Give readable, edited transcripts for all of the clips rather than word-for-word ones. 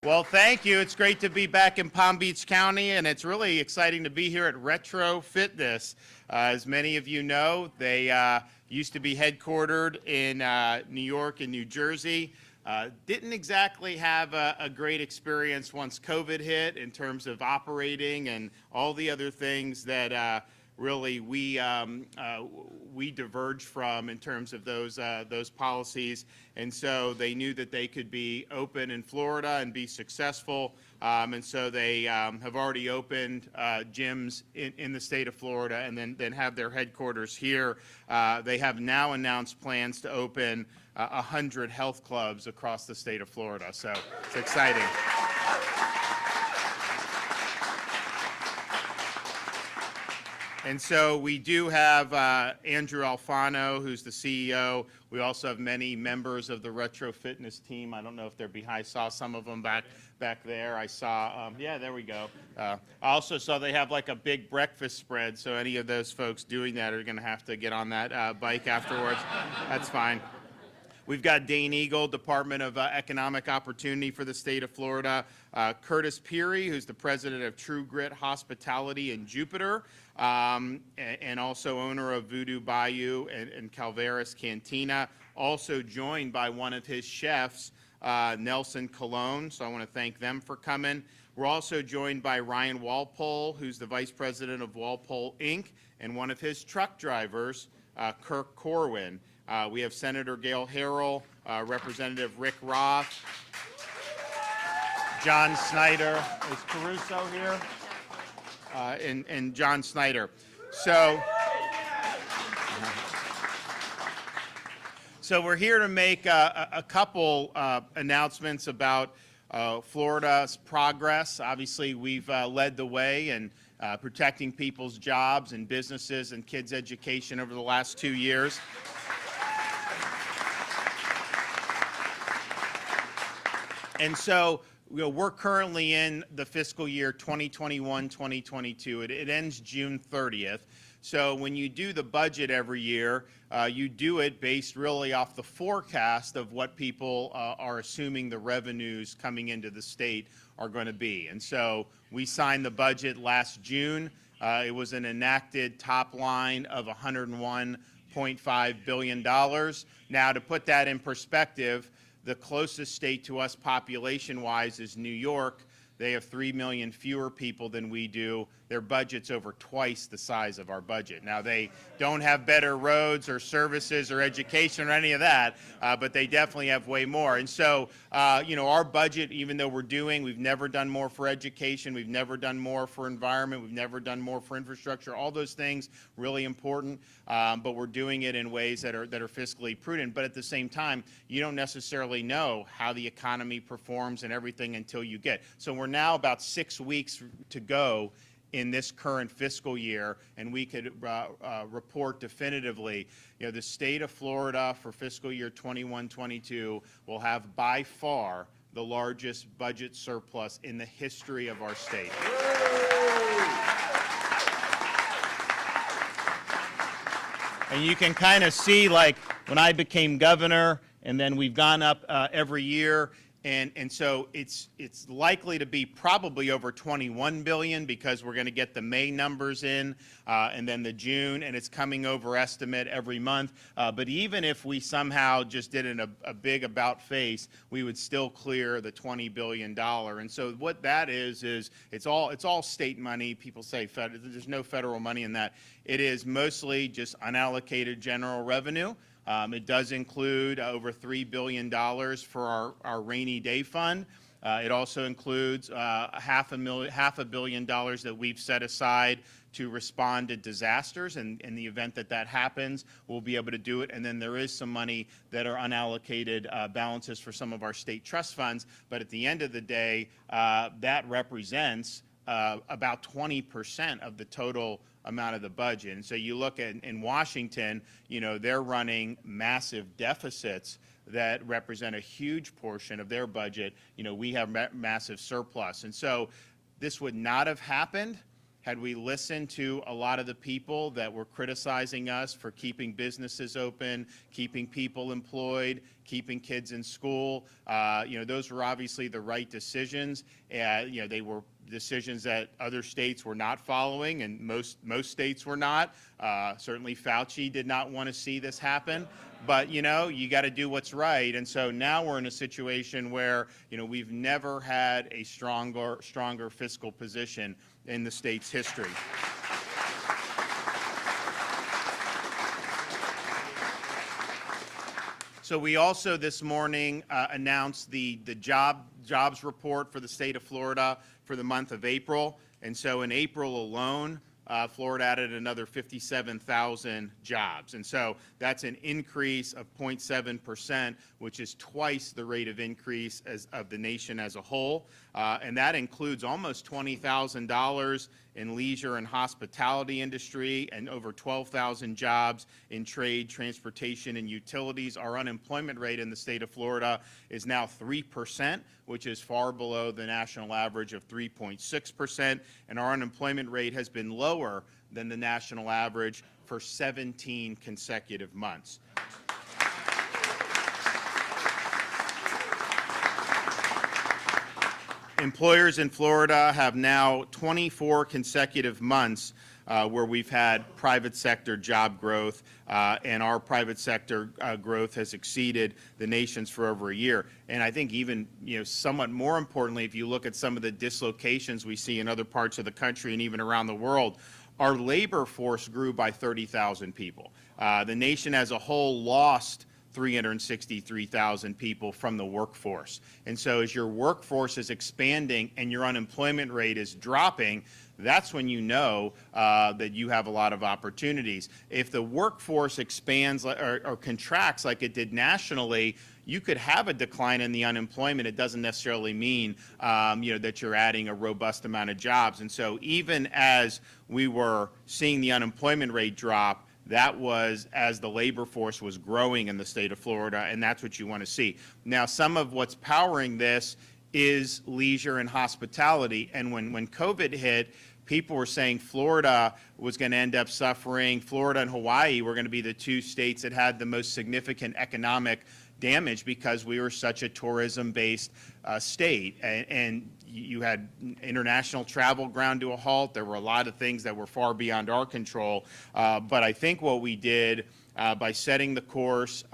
Well, thank you. It's great to be back in Palm Beach County, and it's really exciting to be here at Retro Fitness. As many of you know, they used to be headquartered in New York and New Jersey. Didn't exactly have a great experience once COVID hit in terms of operating and all the other things that really we diverged from in terms of those policies, and so they knew that they could be open in Florida and be successful, and so they have already opened gyms in the state of Florida, and then have their headquarters here. They have now announced plans to open 100 health clubs across the state of Florida, so it's exciting. And so we do have Andrew Alfano, who's the CEO. We also have many members of the Retro Fitness team. I don't know if they're behind. I saw some of them back there. I saw, yeah, there we go. I also saw they have like a big breakfast spread, so any of those folks doing that are going to have to get on that bike afterwards. That's fine. We've got Dane Eagle, Department of Economic Opportunity for the state of Florida. Curtis Peary, who's the president of True Grit Hospitality in Jupiter, and also owner of Voodoo Bayou and Calveras Cantina. Also joined by one of his chefs, Nelson Colon, so I want to thank them for coming. We're also joined by Ryan Walpole, who's the vice president of Walpole, Inc., and one of his truck drivers, Kirk Corwin. We have Senator Gail Harrell, Representative Rick Roth, John Snyder. Is Caruso here? And John Snyder. So we're here to make a couple announcements about Florida's progress. Obviously, we've led the way in protecting people's jobs and businesses and kids' education over the last 2 years. And so we're currently in the fiscal year 2021-2022. It ends June 30th. So when you do the budget every year, you do it based really off the forecast of what people are assuming the revenues coming into the state are going to be. And so we signed the budget last June. It was an enacted top line of $101.5 billion. Now, to put that in perspective, the closest state to us population-wise is New York. They have 3 million fewer people than we do. Their budget's over twice the size of our budget. Now, they don't have better roads or services or education or any of that, but they definitely have way more. And so, our budget, even though we've never done more for education, we've never done more for environment, we've never done more for infrastructure, all those things really important, but we're doing it in ways that are fiscally prudent. But at the same time, you don't necessarily know how the economy performs and everything until you get. So we're now about 6 weeks to go in this current fiscal year, and we could report definitively, the state of Florida for fiscal year 21-22 will have by far the largest budget surplus in the history of our state. And you can kind of see, like, when I became governor, and then we've gone up every year. And so it's likely to be probably over 21 billion because we're going to get the May numbers in and then the June, and it's coming over estimate every month. But even if we somehow just did a big about face, we would still clear the $20 billion. And so what that is it's all state money. People say there's no federal money in that. It is mostly just unallocated general revenue. It does include over $3 billion for our rainy day fund. It also includes half $500 million that we've set aside to respond to disasters. And in the event that happens, we'll be able to do it. And then there is some money that are unallocated balances for some of our state trust funds. But at the end of the day, that represents about 20% of the total amount of the budget. And so you look at in Washington, they're running massive deficits that represent a huge portion of their budget. We have massive surplus. And so this would not have happened had we listened to a lot of the people that were criticizing us for keeping businesses open, keeping people employed, keeping kids in school, those were obviously the right decisions. They were decisions that other states were not following, and most states were not. Certainly Fauci did not want to see this happen. But, you got to do what's right. And so now we're in a situation where, we've never had a stronger fiscal position in the state's history. So we also this morning announced the jobs report for the state of Florida for the month of April. And so in April alone, Florida added another 57,000 jobs. And so that's an increase of 0.7%, which is twice the rate of increase of the nation as a whole. And that includes almost $20,000 in leisure and hospitality industry and over 12,000 jobs in trade, transportation, and utilities. Our unemployment rate in the state of Florida is now 3%, which is far below the national average of 3.6%. And our unemployment rate has been lower than the national average for 17 consecutive months. Employers in Florida have now 24 consecutive months where we've had private sector job growth, and our private sector growth has exceeded the nation's for over a year. And I think even, somewhat more importantly, if you look at some of the dislocations we see in other parts of the country and even around the world, our labor force grew by 30,000 people. The nation as a whole lost 363,000 people from the workforce. And so as your workforce is expanding and your unemployment rate is dropping, that's when you know that you have a lot of opportunities. If the workforce expands or contracts like it did nationally, you could have a decline in the unemployment. It doesn't necessarily mean that you're adding a robust amount of jobs. And so even as we were seeing the unemployment rate drop, that was as the labor force was growing in the state of Florida, and that's what you want to see. Now, some of what's powering this is leisure and hospitality. And when COVID hit, people were saying Florida was going to end up suffering. Florida and Hawaii were going to be the two states that had the most significant economic damage because we were such a tourism-based state. And you had international travel ground to a halt. There were a lot of things that were far beyond our control. But I think what we did by setting the course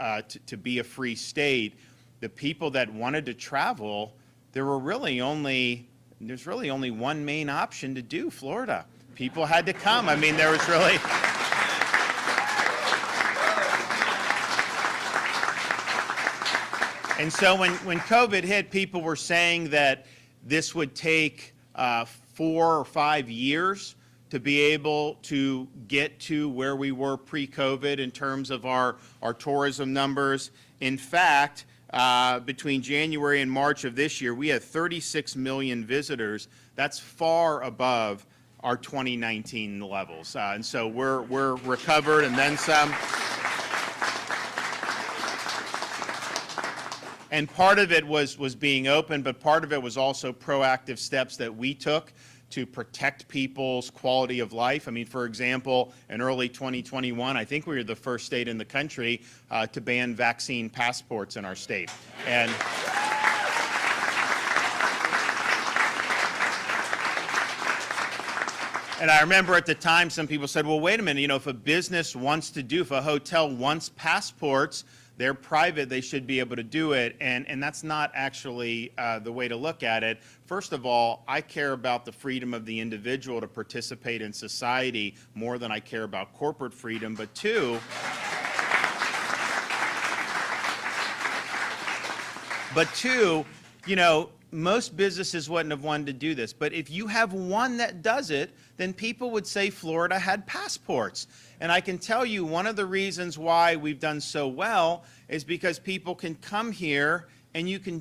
to be a free state, the people that wanted to travel, there's really only one main option to do Florida. People had to come. I mean, there was really... And so when COVID hit, people were saying that this would take 4 or 5 years to be able to get to where we were pre-COVID in terms of our tourism numbers. In fact, between January and March of this year, we had 36 million visitors. That's far above our 2019 levels. And so we're recovered and then some. And part of it was being open, but part of it was also proactive steps that we took to protect people's quality of life. I mean, for example, in early 2021, I think we were the first state in the country to ban vaccine passports in our state. And I remember at the time some people said, well, wait a minute, if a business wants to if a hotel wants passports, they're private, they should be able to do it, and that's not actually the way to look at it. First of all, I care about the freedom of the individual to participate in society more than I care about corporate freedom. But two, most businesses wouldn't have wanted to do this. But if you have one that does it, then people would say Florida had passports. And I can tell you one of the reasons why we've done so well is because people can come here and you can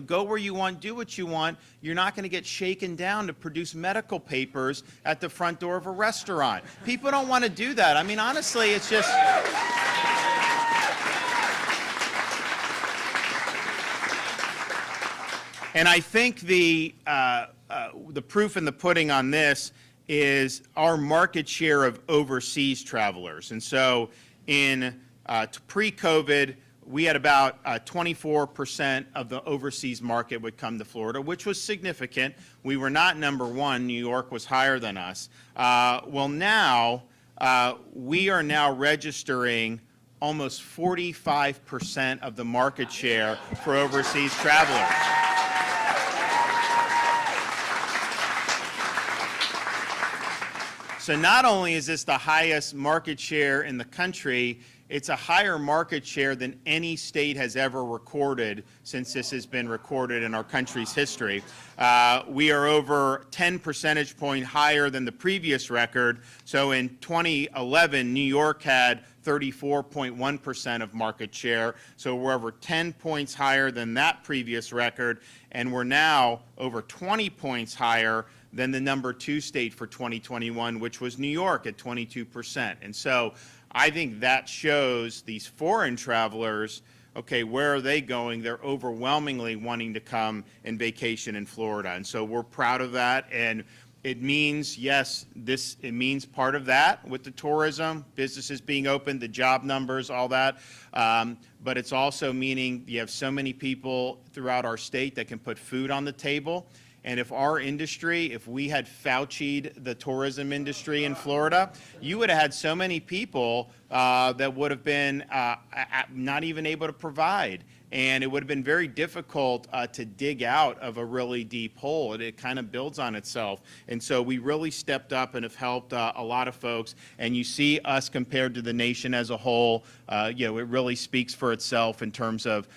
go where you want, do what you want. You're not going to get shaken down to produce medical papers at the front door of a restaurant. People don't want to do that. I mean, honestly, it's just... And I think the proof in the pudding on this is our market share of overseas travelers. And so in pre-COVID, we had about 24% of the overseas market would come to Florida, which was significant. We were not number one. New York was higher than us. Well, now we are now registering almost 45% of the market share for overseas travelers. So not only is this the highest market share in the country, it's a higher market share than any state has ever recorded since this has been recorded in our country's history. We are over 10 percentage points higher than the previous record. So in 2011, New York had 34.1% of market share. So we're over 10 points higher than that previous record, and we're now over 20 points higher than the number 2 state for 2021, which was New York at 22%. And so I think that shows these foreign travelers, okay, where are they going? They're overwhelmingly wanting to come and vacation in Florida. And so we're proud of that. And it means, yes, it means part of that with the tourism, businesses being open, the job numbers, all that. But it's also meaning you have so many people throughout our state that can put food on the table. And if our industry, if we had Fauci'd the tourism industry in Florida, you would have had so many people that would have been not even able to provide. And it would have been very difficult to dig out of a really deep hole. It kind of builds on itself. And so we really stepped up and have helped a lot of folks. And you see us compared to the nation as a whole, it really speaks for itself in terms of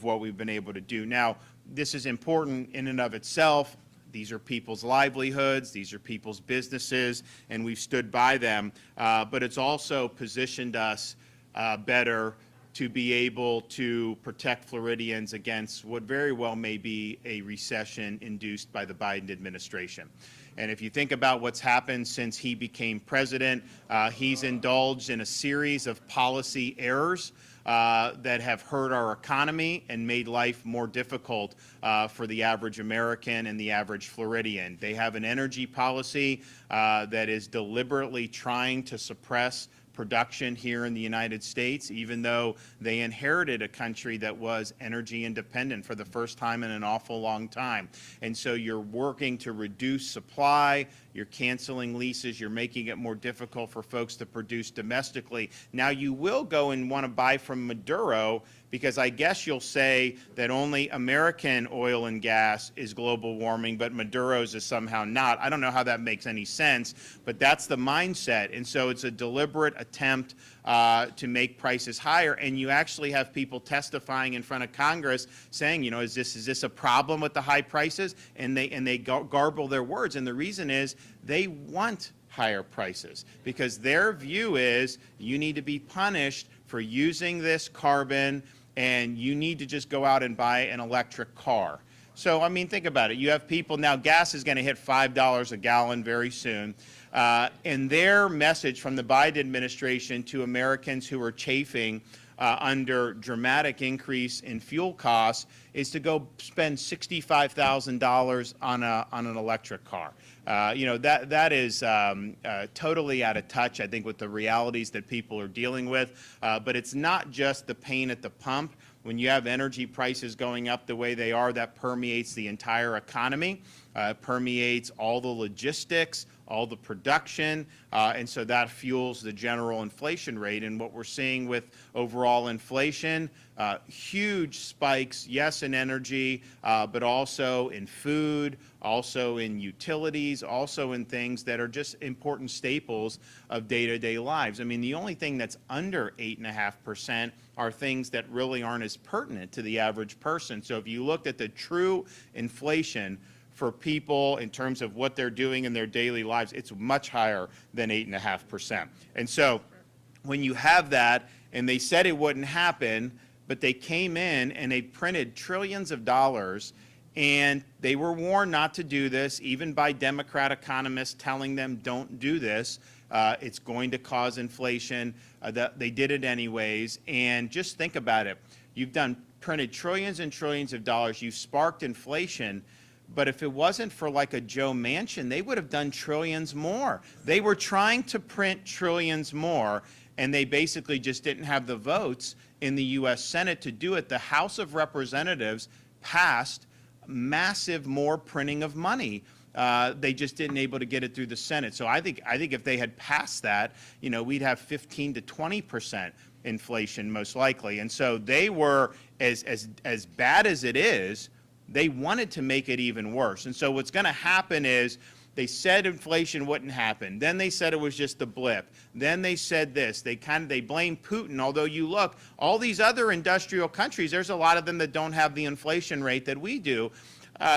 what we've been able to do. Now, this is important in and of itself. These are people's livelihoods, these are people's businesses, and we've stood by them. But it's also positioned us better to be able to protect Floridians against what very well may be a recession induced by the Biden administration. And if you think about what's happened since he became president, he's indulged in a series of policy errors that have hurt our economy and made life more difficult for the average American and the average Floridian. They have an energy policy that is deliberately trying to suppress production here in the United States, even though they inherited a country that was energy independent for the first time in an awful long time. And so you're working to reduce supply, you're canceling leases, you're making it more difficult for folks to produce domestically. Now you will go and want to buy from Maduro, because I guess you'll say that only American oil and gas is global warming, but Maduro's is somehow not. I don't know how that makes any sense, but that's the mindset. And so it's a deliberate attempt to make prices higher. And you actually have people testifying in front of Congress saying, is this a problem with the high prices? And they garble their words. And the reason is they want higher prices, because their view is you need to be punished for using this carbon, and you need to just go out and buy an electric car. So, I mean, think about it. You have people now, gas is going to hit $5 a gallon very soon. And their message from the Biden administration to Americans who are chafing under dramatic increase in fuel costs is to go spend $65,000 on an electric car. That is totally out of touch, I think, with the realities that people are dealing with. But it's not just the pain at the pump. When you have energy prices going up the way they are, that permeates the entire economy, permeates all the logistics, all the production, and so that fuels the general inflation rate. And what we're seeing with overall inflation, huge spikes, yes, in energy, but also in food, also in utilities, also in things that are just important staples of day-to-day lives. I mean, the only thing that's under 8.5% are things that really aren't as pertinent to the average person. So if you looked at the true inflation for people in terms of what they're doing in their daily lives, it's much higher than 8.5%. And so when you have that, and they said it wouldn't happen, but they came in and they printed trillions of dollars, and they were warned not to do this, even by Democrat economists telling them don't do this. It's going to cause inflation. They did it anyways. And just think about it. You've printed trillions and trillions of dollars. You've sparked inflation. But if it wasn't for like a Joe Manchin, they would have done trillions more. They were trying to print trillions more, and they basically just didn't have the votes in the U.S. Senate to do it. The House of Representatives passed massive more printing of money. They just didn't able to get it through the Senate. So I think if they had passed that, you know, we'd have 15 to 20% inflation most likely. And so they were, as bad as it is, they wanted to make it even worse. And so what's going to happen is they said inflation wouldn't happen. Then they said it was just a blip. Then they said this. They blame Putin. Although you look, all these other industrial countries, there's a lot of them that don't have the inflation rate that we do.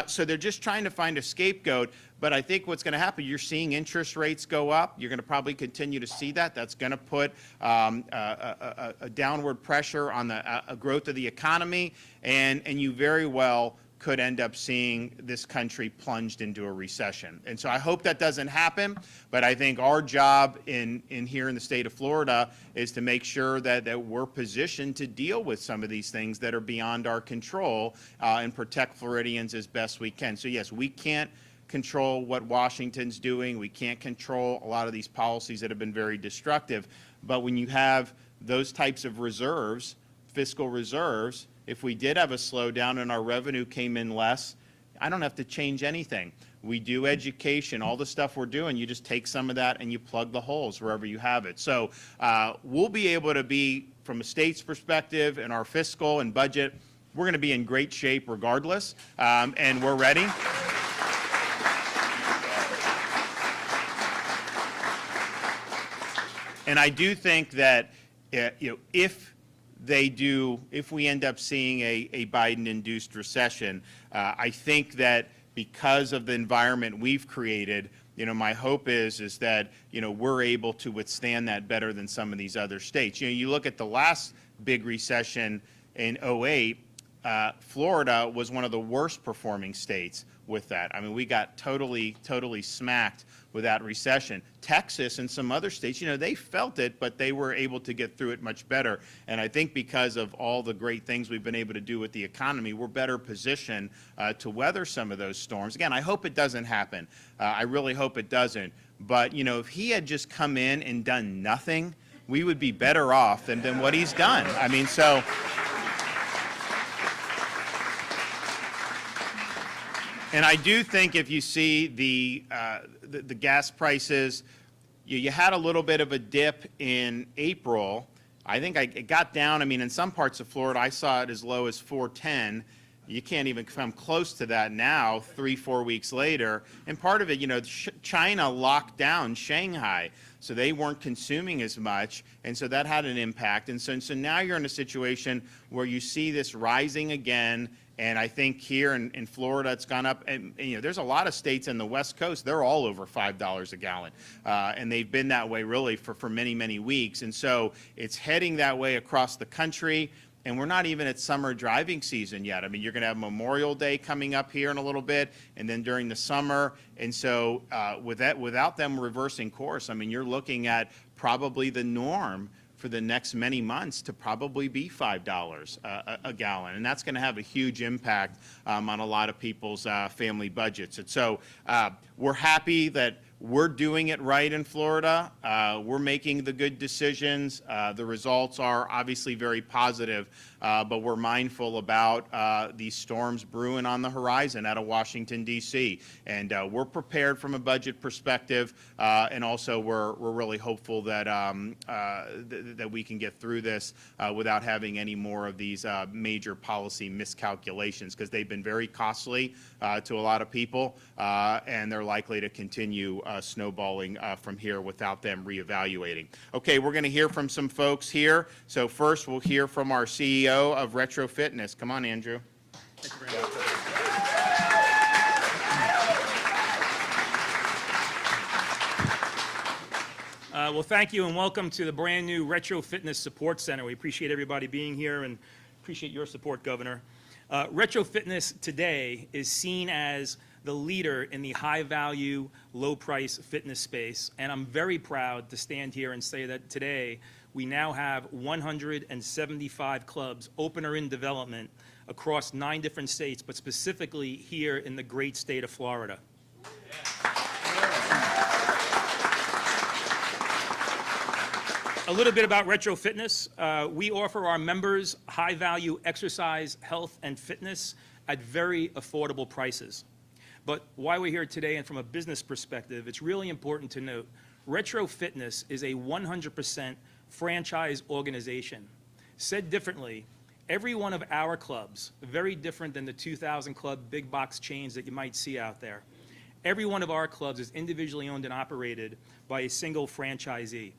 So they're just trying to find a scapegoat. But I think what's going to happen, you're seeing interest rates go up. You're going to probably continue to see that. That's going to put a downward pressure on the growth of the economy. And you very well could end up seeing this country plunged into a recession. And so I hope that doesn't happen, but I think our job in here in the state of Florida is to make sure that we're positioned to deal with some of these things that are beyond our control and protect Floridians as best we can. So yes, we can't control what Washington's doing. We can't control a lot of these policies that have been very destructive, but when you have those types of reserves, fiscal reserves, if we did have a slowdown and our revenue came in less, I don't have to change anything. We do education, all the stuff we're doing, you just take some of that and you plug the holes wherever you have it. So we'll be able to be, from a state's perspective and our fiscal and budget, we're going to be in great shape regardless, and we're ready. And I do think that if we end up seeing a Biden-induced recession, I think that because of the environment we've created, my hope is that, we're able to withstand that better than some of these other states. You look at the last big recession in 2008, Florida was one of the worst performing states with that. I mean, we got totally smacked with that recession. Texas and some other states, they felt it, but they were able to get through it much better. And I think because of all the great things we've been able to do with the economy, we're better positioned to weather some of those storms. Again, I hope it doesn't happen. I really hope it doesn't. But, if he had just come in and done nothing, we would be better off than what he's done. I mean, so... And I do think if you see the gas prices, you had a little bit of a dip in April. I think it got down. I mean, in some parts of Florida, I saw it as low as 410. You can't even come close to that now, 3-4 weeks later. And part of it, China locked down Shanghai, so they weren't consuming as much, and so that had an impact. And so now you're in a situation where you see this rising again. And I think here in Florida, it's gone up. And there's a lot of states in the West Coast, they're all over $5 a gallon. And they've been that way really for many, many weeks. And so it's heading that way across the country. And we're not even at summer driving season yet. I mean, you're going to have Memorial Day coming up here in a little bit, and then during the summer. And so without them reversing course, I mean, you're looking at probably the norm for the next many months to probably be $5 a gallon. And that's going to have a huge impact on a lot of people's family budgets. And so we're happy that we're doing it right in Florida. We're making the good decisions. The results are obviously very positive, but we're mindful about these storms brewing on the horizon out of Washington, D.C. And we're prepared from a budget perspective, and also we're really hopeful that that we can get through this without having any more of these major policy miscalculations, because they've been very costly to a lot of people, and they're likely to continue snowballing from here without them reevaluating. Okay, we're going to hear from some folks here. So first, we'll hear from our CEO of Retro Fitness. Come on, Andrew. Thank you very much. Well, thank you and welcome to the brand new Retro Fitness Support Center. We appreciate everybody being here and appreciate your support, Governor. Retro Fitness today is seen as the leader in the high-value, low-price fitness space, and I'm very proud to stand here and say that today we now have 175 clubs open or in development across 9 different states, but specifically here in the great state of Florida. A little bit about Retro Fitness. We offer our members high-value exercise, health, and fitness at very affordable prices. But why we're here today, and from a business perspective, it's really important to note, Retro Fitness is a 100% franchise organization. Said differently, every one of our clubs, very different than the 2,000 club big box chains that you might see out there, every one of our clubs is individually owned and operated by a single franchisee.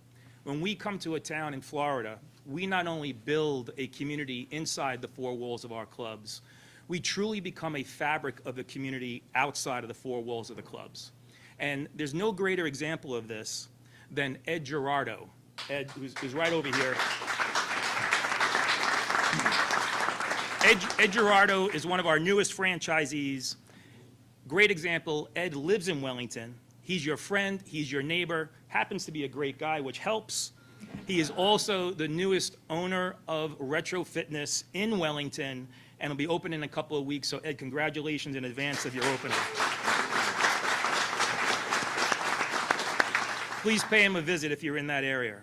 When we come to a town in Florida, we not only build a community inside the 4 walls of our clubs, we truly become a fabric of the community outside of the 4 walls of the clubs. And there's no greater example of this than Ed Gerardo. Ed, who's right over here. Ed Gerardo is one of our newest franchisees. Great example, Ed lives in Wellington. He's your friend, he's your neighbor, happens to be a great guy, which helps. He is also the newest owner of Retro Fitness in Wellington, and will be open in a couple of weeks. So Ed, congratulations in advance of your opening. Please pay him a visit if you're in that area.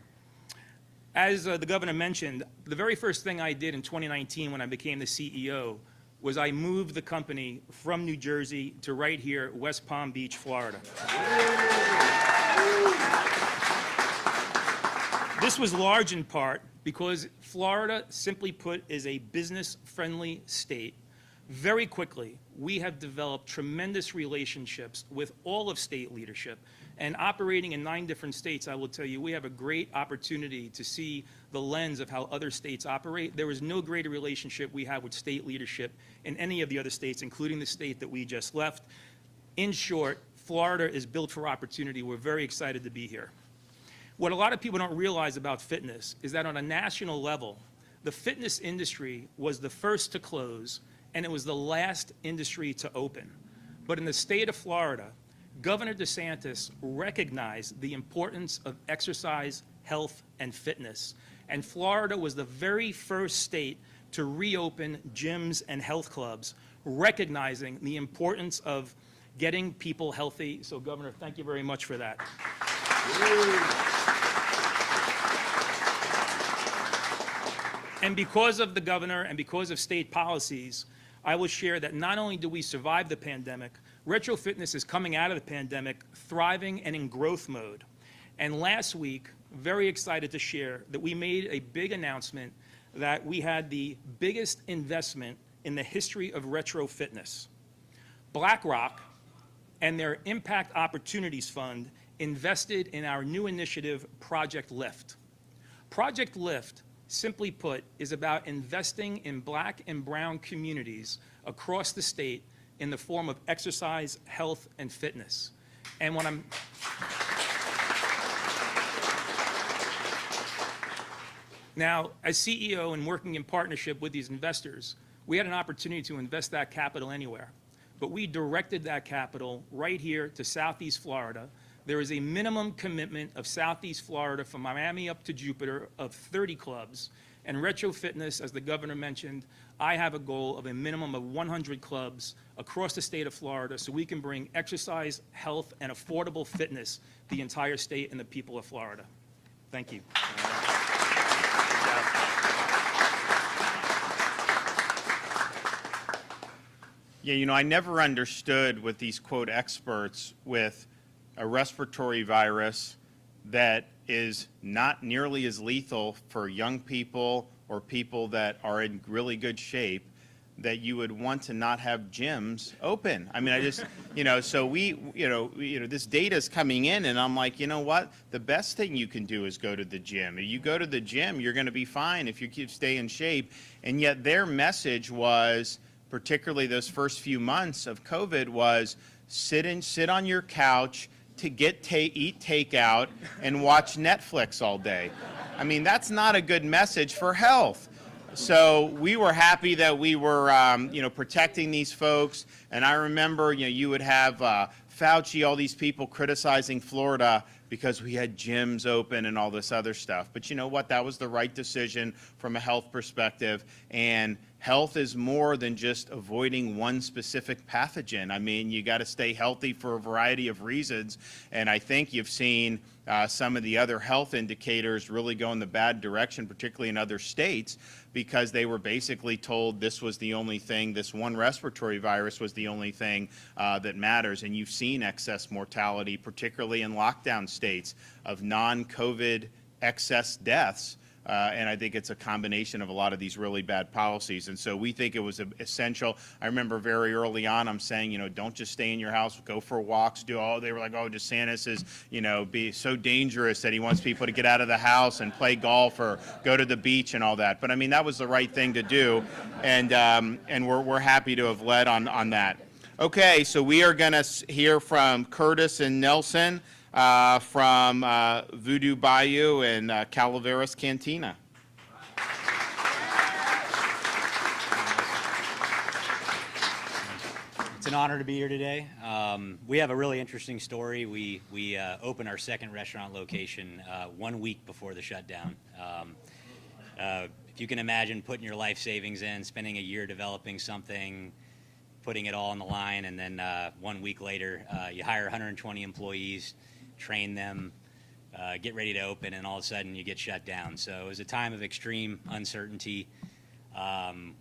As the governor mentioned, the very first thing I did in 2019 when I became the CEO was I moved the company from New Jersey to right here, West Palm Beach, Florida. This was large in part because Florida, simply put, is a business-friendly state. Very quickly, we have developed tremendous relationships with all of state leadership. And operating in 9 different states, I will tell you, we have a great opportunity to see the lens of how other states operate. There is no greater relationship we have with state leadership in any of the other states, including the state that we just left. In short, Florida is built for opportunity. We're very excited to be here. What a lot of people don't realize about fitness is that on a national level, the fitness industry was the first to close, and it was the last industry to open. But in the state of Florida, Governor DeSantis recognized the importance of exercise, health, and fitness. And Florida was the very first state to reopen gyms and health clubs, recognizing the importance of getting people healthy. So, Governor, thank you very much for that. And because of the governor and because of state policies, I will share that not only do we survive the pandemic, Retro Fitness is coming out of the pandemic thriving and in growth mode. And last week, very excited to share that we made a big announcement that we had the biggest investment in the history of Retro Fitness. BlackRock and their Impact Opportunities Fund invested in our new initiative, Project Lift. Project Lift, simply put, is about investing in Black and brown communities across the state in the form of exercise, health, and fitness. And when I'm now, as CEO and working in partnership with these investors, we had an opportunity to invest that capital anywhere. But we directed that capital right here to Southeast Florida. There is a minimum commitment of Southeast Florida from Miami up to Jupiter of 30 clubs. And Retro Fitness, as the governor mentioned, I have a goal of a minimum of 100 clubs across the state of Florida so we can bring exercise, health, and affordable fitness to the entire state and the people of Florida. Thank you. Yeah, you know, I never understood with these, quote, experts with a respiratory virus that is not nearly as lethal for young people or people that are in really good shape, that you would want to not have gyms open. I mean, I just, you know, so this data is coming in, and I'm like, you know what? The best thing you can do is go to the gym. If you go to the gym, you're going to be fine if you stay in shape. And yet their message was, particularly those first few months of COVID, was sit on your couch, to eat takeout and watch Netflix all day. I mean, that's not a good message for health. So we were happy that we were, protecting these folks. And I remember, you would have Fauci, all these people criticizing Florida because we had gyms open and all this other stuff. But you know what? That was the right decision from a health perspective. And health is more than just avoiding one specific pathogen. I mean, you got to stay healthy for a variety of reasons, and I think you've seen some of the other health indicators really go in the bad direction, particularly in other states, because they were basically told this was the only thing, this one respiratory virus was the only thing that matters. And you've seen excess mortality, particularly in lockdown states, of non-COVID excess deaths. And I think it's a combination of a lot of these really bad policies. And so we think it was essential. I remember very early on, I'm saying, don't just stay in your house, go for walks, they were like, oh, DeSantis is, be so dangerous that he wants people to get out of the house and play golf or go to the beach and all that. But I mean, that was the right thing to do. And we're happy to have led on that. Okay, so we are going to hear from Curtis and Nelson from Voodoo Bayou and Calaveras Cantina. It's an honor to be here today. We have a really interesting story. We opened our second restaurant location 1 week before the shutdown. If you can imagine putting your life savings in, spending a year developing something, putting it all on the line, and then 1 week later, you hire 120 employees, train them, get ready to open, and all of a sudden you get shut down. So it was a time of extreme uncertainty.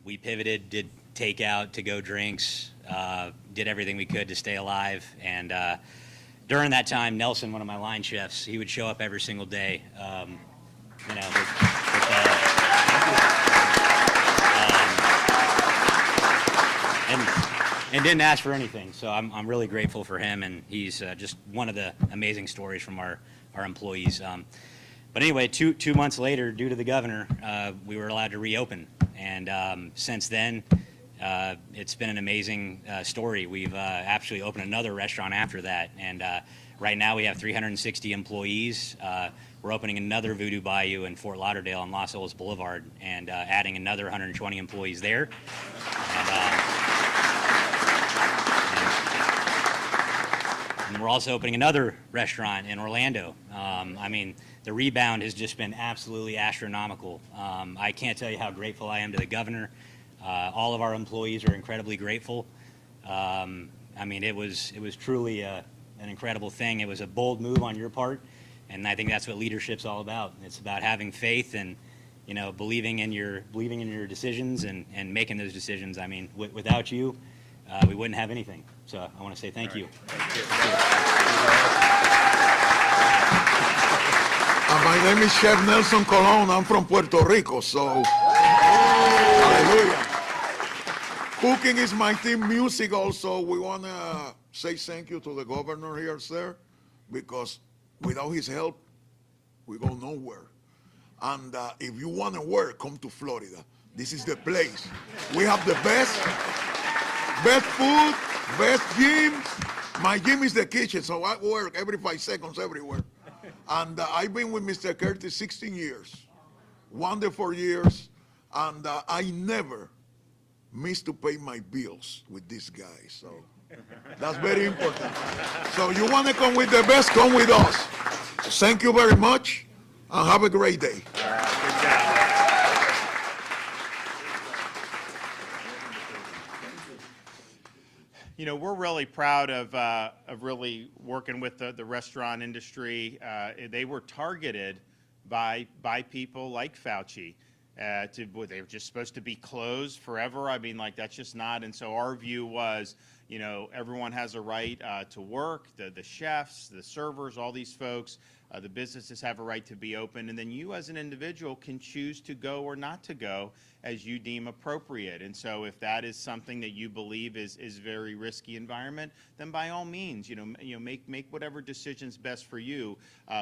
We pivoted, did takeout, to-go drinks, did everything we could to stay alive. And during that time, Nelson, one of my line chefs, he would show up every single day, and didn't ask for anything. So I'm really grateful for him, and he's just one of the amazing stories from our employees. But anyway, two months later, due to the governor, we were allowed to reopen. And since then, it's been an amazing story. We've actually opened another restaurant after that. And right now we have 360 employees. We're opening another Voodoo Bayou in Fort Lauderdale on Los Olas Boulevard and adding another 120 employees there. And we're also opening another restaurant in Orlando. I mean, the rebound has just been absolutely astronomical. I can't tell you how grateful I am to the governor. All of our employees are incredibly grateful. I mean, it was truly an incredible thing. It was a bold move on your part, and I think that's what leadership's all about. It's about having faith and believing in your decisions and making those decisions. I mean, without you, we wouldn't have anything. So I want to say thank you. My name is Chef Nelson Colon. I'm from Puerto Rico, so hallelujah. Cooking is my team. Music also. We want to say thank you to the governor here, sir, because without his help, we go nowhere. And if you want to work, come to Florida. This is the place. We have the best food, best gym. My gym is the kitchen, so I work every 5 seconds everywhere. And I've been with Mr. Curtis 16 years, wonderful years, and I never miss to pay my bills with this guy, so that's very important. So you want to come with the best, come with us. Thank you very much, and have a great day. Good job. We're really proud of really working with the restaurant industry. They were targeted by people like Fauci. They were just supposed to be closed forever. I mean, that's just not. And so our view was, everyone has a right to work, the chefs, the servers, all these folks. The businesses have a right to be open, and then you as an individual can choose to go or not to go as you deem appropriate. And so if that is something that you believe is very risky environment, then by all means, make whatever decision's best for you,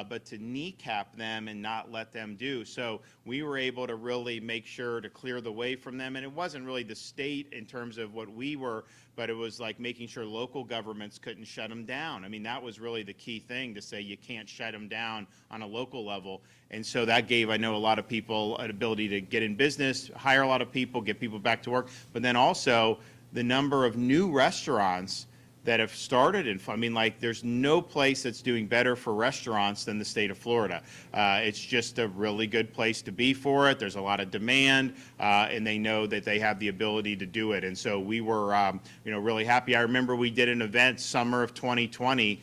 but to kneecap them and not let them do. So we were able to really make sure to clear the way from them, and it wasn't really the state in terms of what we were, but it was like making sure local governments couldn't shut them down. I mean, that was really the key thing, to say you can't shut them down on a local level. And so that gave, I know, a lot of people an ability to get in business, hire a lot of people, get people back to work, but then also the number of new restaurants that have started. And I mean, like, there's no place that's doing better for restaurants than the state of Florida. It's just a really good place to be for it. There's a lot of demand, and they know that they have the ability to do it. And so we were, really happy. I remember we did an event summer of 2020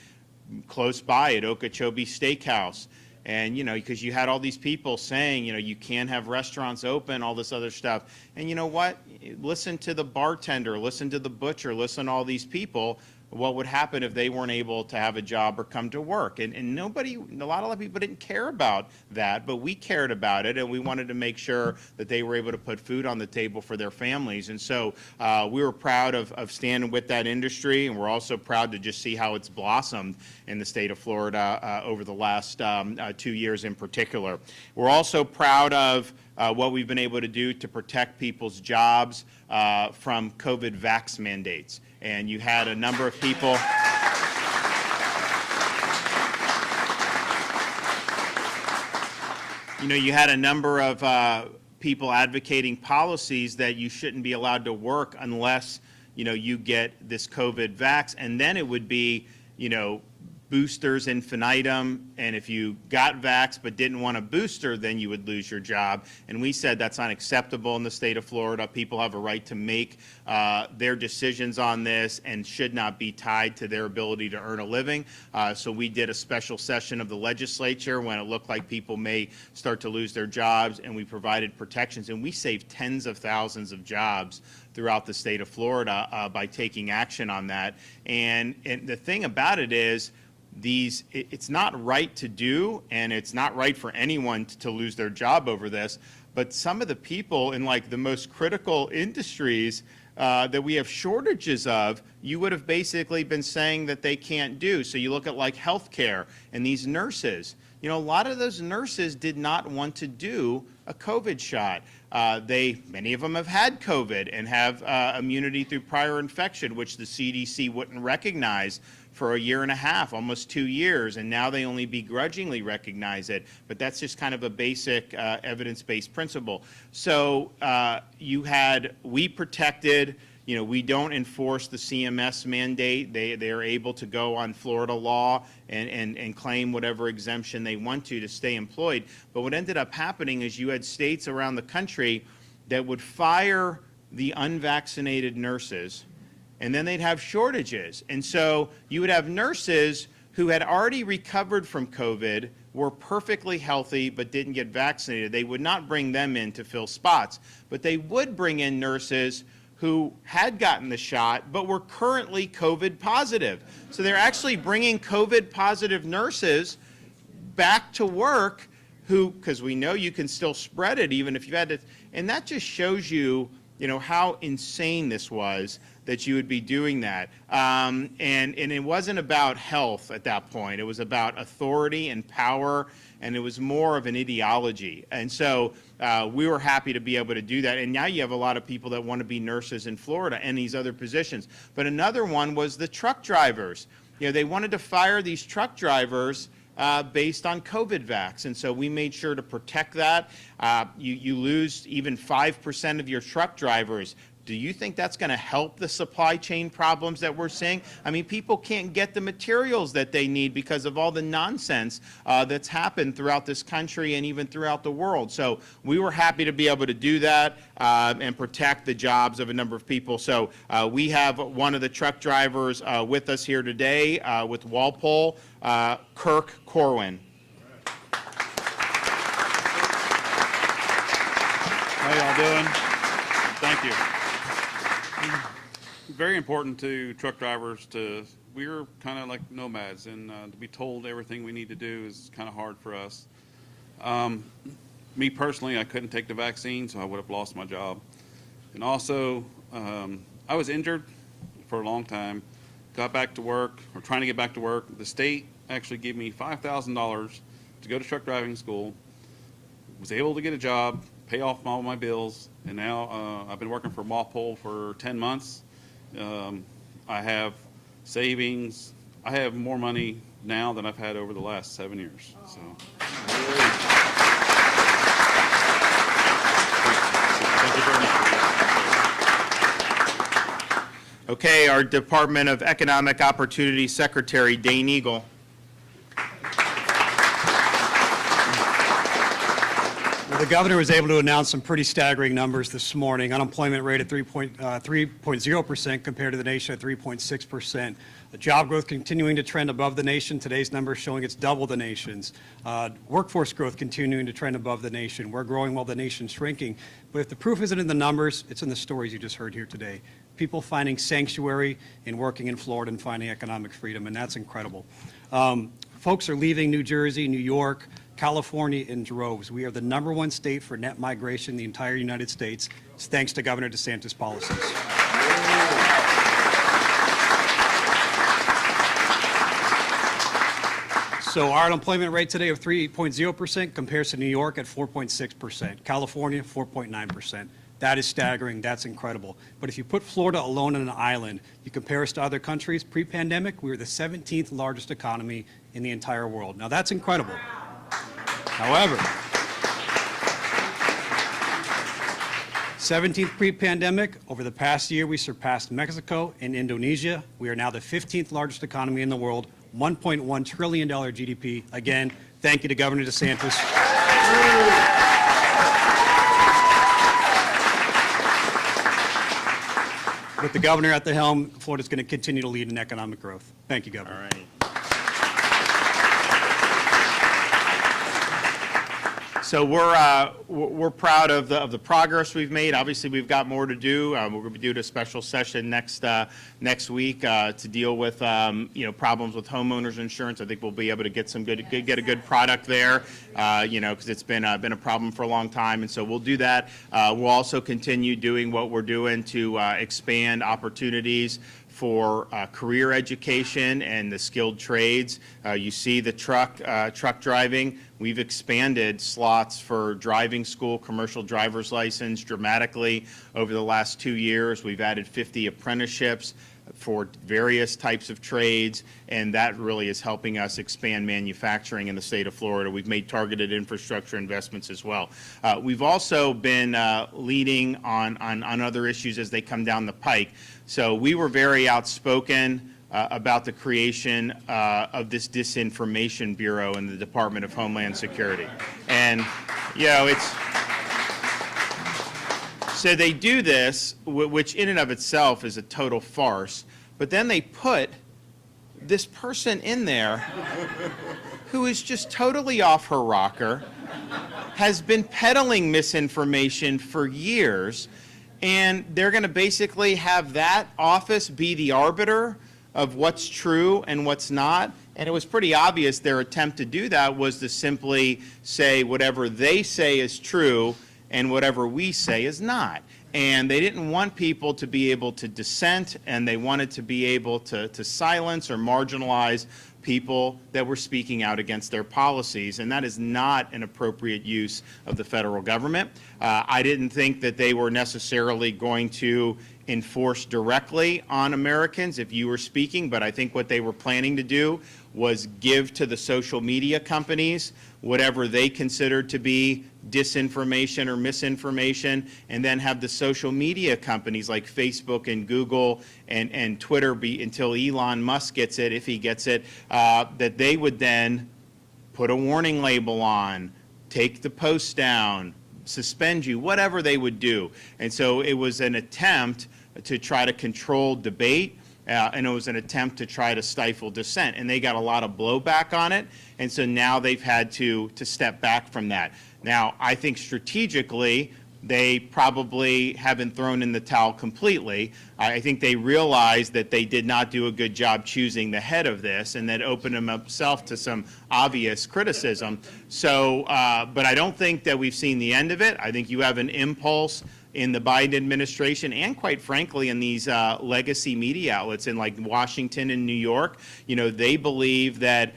close by at Okeechobee Steakhouse. And, because you had all these people saying, you can't have restaurants open, all this other stuff. And you know what? Listen to the bartender, listen to the butcher, listen to all these people. What would happen if they weren't able to have a job or come to work? And a lot of people didn't care about that, but we cared about it, and we wanted to make sure that they were able to put food on the table for their families. And so we were proud of standing with that industry, and we're also proud to just see how it's blossomed in the state of Florida over the last 2 years in particular. We're also proud of what we've been able to do to protect people's jobs from COVID vax mandates. And you had a number of people. You had a number of people advocating policies that you shouldn't be allowed to work unless, you get this COVID vax. And then it would be, boosters infinitum, and if you got vaxxed but didn't want a booster, then you would lose your job. And we said that's unacceptable in the state of Florida. People have a right to make their decisions on this and should not be tied to their ability to earn a living. So we did a special session of the legislature when it looked like people may start to lose their jobs, and we provided protections, and we saved tens of thousands of jobs throughout the state of Florida by taking action on that. And the thing about it is, it's not right to do, and it's not right for anyone to lose their job over this, but some of the people in the most critical industries that we have shortages of, you would have basically been saying that they can't do. So you look at healthcare and these nurses. A lot of those nurses did not want to do a COVID shot. Many of them have had COVID and have immunity through prior infection, which the CDC wouldn't recognize for a year and a half, almost 2 years, and now they only begrudgingly recognize it. But that's just kind of a basic evidence-based principle. So we protected. We don't enforce the CMS mandate. They are able to go on Florida law and claim whatever exemption they want to stay employed. But what ended up happening is you had states around the country that would fire the unvaccinated nurses, and then they'd have shortages. And so you would have nurses who had already recovered from COVID, were perfectly healthy, but didn't get vaccinated. They would not bring them in to fill spots, but they would bring in nurses who had gotten the shot but were currently COVID positive. So they're actually bringing COVID positive nurses back to work because we know you can still spread it even if you've had it. And that just shows you, how insane this was, that you would be doing that. And it wasn't about health at that point. It was about authority and power, and it was more of an ideology. And so we were happy to be able to do that. And now you have a lot of people that want to be nurses in Florida and these other positions. But another one was the truck drivers. They wanted to fire these truck drivers based on COVID vax. And so we made sure to protect that. You lose even 5% of your truck drivers. Do you think that's going to help the supply chain problems that we're seeing? I mean, people can't get the materials that they need because of all the nonsense that's happened throughout this country and even throughout the world. So we were happy to be able to do that and protect the jobs of a number of people. So we have one of the truck drivers with us here today with Walpole, Kirk Corwin. How y'all doing? Thank you. Very important to truck drivers we're kind of like nomads, and to be told everything we need to do is kind of hard for us. Me personally, I couldn't take the vaccine, so I would have lost my job. And also, I was injured for a long time, got back to work, or trying to get back to work. The state actually gave me $5,000 to go to truck driving school, was able to get a job, pay off all my bills, and now I've been working for Walpole for 10 months. I have savings. I have more money now than I've had over the last 7 years. So. Thank you very much. Okay, our Department of Economic Opportunity Secretary, Dane Eagle. Well, the governor was able to announce some pretty staggering numbers this morning. Unemployment rate at 3.0% compared to the nation at 3.6%. The job growth continuing to trend above the nation. Today's numbers showing it's double the nation's. Workforce growth continuing to trend above the nation. We're growing while the nation's shrinking. But if the proof isn't in the numbers, it's in the stories you just heard here today. People finding sanctuary and working in Florida and finding economic freedom, and that's incredible. Folks are leaving New Jersey, New York, California in droves. We are the #1 state for net migration in the entire United States. It's thanks to Governor DeSantis' policies. So our unemployment rate today of 3.0% compares to New York at 4.6%, California 4.9%. That is staggering. That's incredible. But if you put Florida alone on an island, you compare us to other countries, pre-pandemic, we were the 17th largest economy in the entire world. Now that's incredible. However, 17th pre-pandemic, over the past year, we surpassed Mexico and Indonesia. We are now the 15th largest economy in the world, $1.1 trillion GDP. Again, thank you to Governor DeSantis. With the governor at the helm, Florida's going to continue to lead in economic growth. Thank you, Governor. All right. So we're proud of the progress we've made. Obviously, we've got more to do. We're going to be doing a special session next week to deal with problems with homeowners insurance. I think we'll be able to get get a good product there, because it's been a problem for a long time, and so we'll do that. We'll also continue doing what we're doing to expand opportunities for career education and the skilled trades. You see the truck driving. We've expanded slots for driving school, commercial driver's license dramatically over the last 2 years. We've added 50 apprenticeships for various types of trades, and that really is helping us expand manufacturing in the state of Florida. We've made targeted infrastructure investments as well. We've also been leading on other issues as they come down the pike. So we were very outspoken about the creation of this Disinformation Bureau in the Department of Homeland Security. And, so they do this, which in and of itself is a total farce, but then they put this person in there who is just totally off her rocker, has been peddling misinformation for years, and they're going to basically have that office be the arbiter of what's true and what's not. And it was pretty obvious their attempt to do that was to simply say whatever they say is true and whatever we say is not. And they didn't want people to be able to dissent, and they wanted to be able to silence or marginalize people that were speaking out against their policies, and that is not an appropriate use of the federal government. I didn't think that they were necessarily going to enforce directly on Americans if you were speaking, but I think what they were planning to do was give to the social media companies whatever they considered to be disinformation or misinformation, and then have the social media companies like Facebook and Google and Twitter until Elon Musk gets it, if he gets it, that they would then put a warning label on, take the post down, suspend you, whatever they would do. And so it was an attempt to try to control debate, and it was an attempt to try to stifle dissent. And they got a lot of blowback on it, and so now they've had to step back from that. Now, I think strategically, they probably haven't thrown in the towel completely. I think they realized that they did not do a good job choosing the head of this, and that opened himself to some obvious criticism. So, but I don't think that we've seen the end of it. I think you have an impulse in the Biden administration, and quite frankly in these legacy media outlets in like Washington and New York. They believe that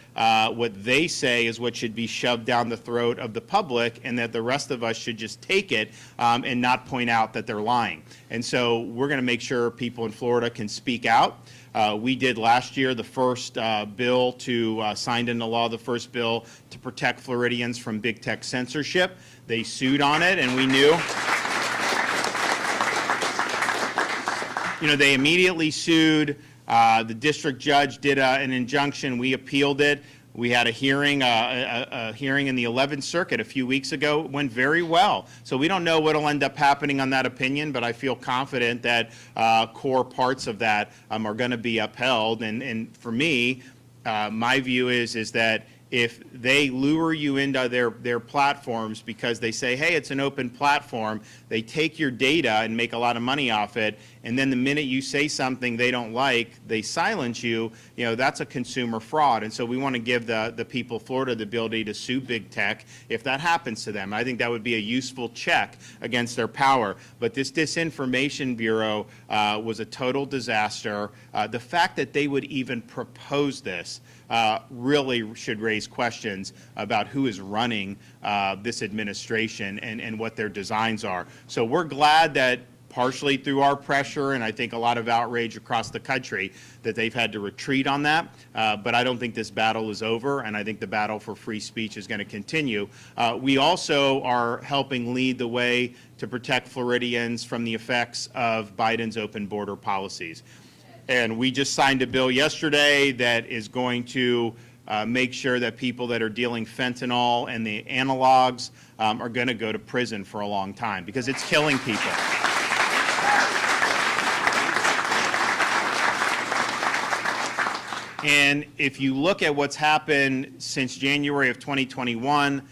what they say is what should be shoved down the throat of the public, and that the rest of us should just take it and not point out that they're lying. And so we're going to make sure people in Florida can speak out. We did last year the first bill signed into law, the first bill to protect Floridians from big tech censorship. They sued on it, and we knew. they immediately sued. The district judge did an injunction. We appealed it. We had a hearing in the 11th Circuit a few weeks ago. It went very well. So we don't know what will end up happening on that opinion, but I feel confident that core parts of that are going to be upheld. And for me, my view is that if they lure you into their platforms because they say, hey, it's an open platform, they take your data and make a lot of money off it, and then the minute you say something they don't like, they silence you, that's a consumer fraud. And so we want to give the people of Florida the ability to sue big tech if that happens to them. I think that would be a useful check against their power. But this Disinformation Bureau was a total disaster. The fact that they would even propose this really should raise questions about who is running this administration and what their designs are. So we're glad that partially through our pressure and I think a lot of outrage across the country that they've had to retreat on that. But I don't think this battle is over, and I think the battle for free speech is going to continue. We also are helping lead the way to protect Floridians from the effects of Biden's open border policies. And we just signed a bill yesterday that is going to make sure that people that are dealing fentanyl and the analogs are going to go to prison for a long time because it's killing people. And if you look at what's happened since January of 2021,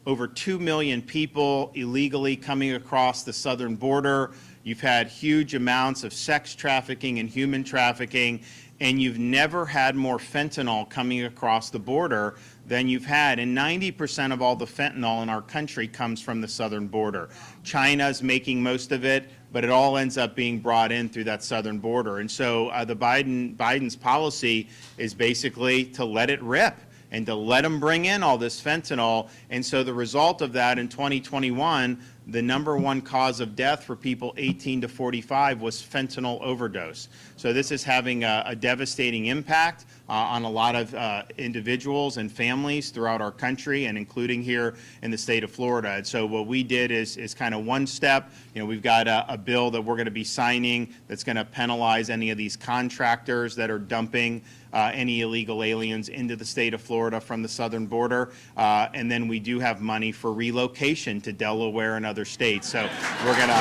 over 2 million people illegally coming across the southern border. You've had huge amounts of sex trafficking and human trafficking, and you've never had more fentanyl coming across the border than you've had. And 90% of all the fentanyl in our country comes from the southern border. China's making most of it, but it all ends up being brought in through that southern border. And so Biden's policy is basically to let it rip and to let them bring in all this fentanyl. And so the result of that in 2021, the #1 cause of death for people 18 to 45 was fentanyl overdose. So this is having a devastating impact on a lot of individuals and families throughout our country, and including here in the state of Florida. And so what we did is kind of one step. We've got a bill that we're going to be signing that's going to penalize any of these contractors that are dumping any illegal aliens into the state of Florida from the southern border. And then we do have money for relocation to Delaware and other states. So we're going to...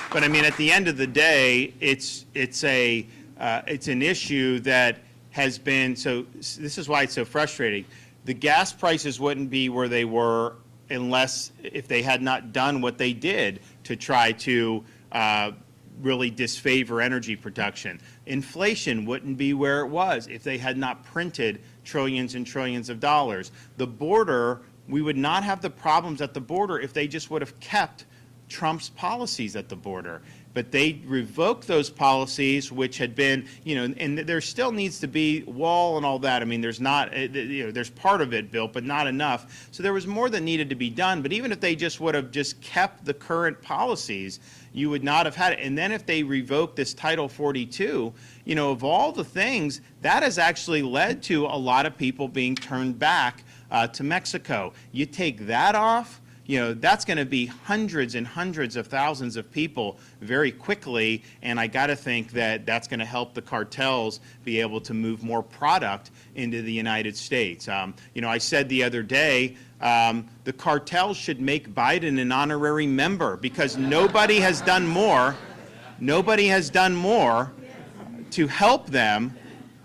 But I mean, at the end of the day, it's an issue that has been, so this is why it's so frustrating. The gas prices wouldn't be where they were if they had not done what they did to try to really disfavor energy production. Inflation wouldn't be where it was if they had not printed trillions and trillions of dollars. The border, we would not have the problems at the border if they just would have kept Trump's policies at the border. But they revoked those policies, which had been, and there still needs to be wall and all that. I mean, there's not, there's part of it built, but not enough. So there was more that needed to be done. But even if they just would have just kept the current policies, you would not have had it. And then if they revoke this Title 42, of all the things, that has actually led to a lot of people being turned back to Mexico. You take that off, that's going to be hundreds and hundreds of thousands of people very quickly, and I got to think that that's going to help the cartels be able to move more product into the United States. I said the other day, the cartels should make Biden an honorary member because nobody has done more to help them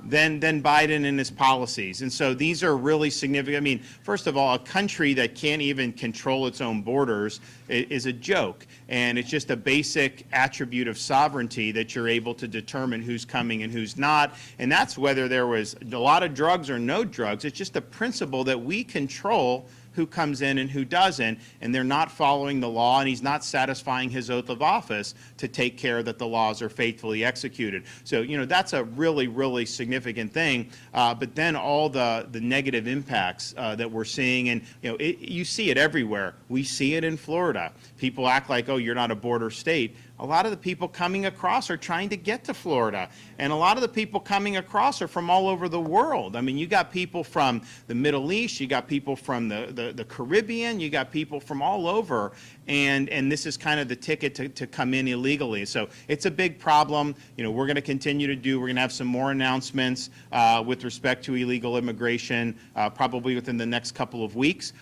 than Biden and his policies. And so these are really significant. I mean, first of all, a country that can't even control its own borders is a joke. And it's just a basic attribute of sovereignty that you're able to determine who's coming and who's not. And that's whether there was a lot of drugs or no drugs. It's just a principle that we control who comes in and who doesn't, and they're not following the law, and he's not satisfying his oath of office to take care that the laws are faithfully executed. So, that's a really, really significant thing. But then all the negative impacts that we're seeing, and, you see it everywhere. We see it in Florida. People act like, oh, you're not a border state. A lot of the people coming across are trying to get to Florida. And a lot of the people coming across are from all over the world. I mean, you got people from the Middle East, you got people from the the Caribbean, you got people from all over, and this is kind of the ticket to come in illegally. So it's a big problem. You know, we're going to continue to we're going to have some more announcements with respect to illegal immigration, probably within the next couple of weeks.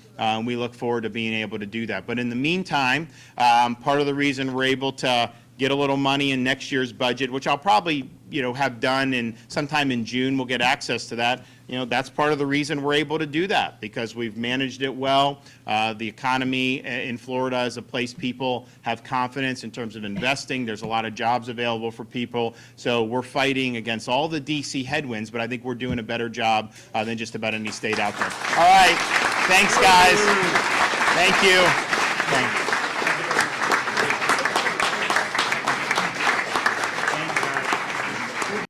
We look forward to being able to do that. But in the meantime, part of the reason we're able to get a little money in next year's budget, which I'll probably, have done sometime in June, we'll get access to that. That's part of the reason we're able to do that, because we've managed it well. The economy in Florida is a place people have confidence in terms of investing. There's a lot of jobs available for people. So we're fighting against all the DC headwinds, but I think we're doing a better job than just about any state out there. All right. Thanks, guys. Thank you. Thanks.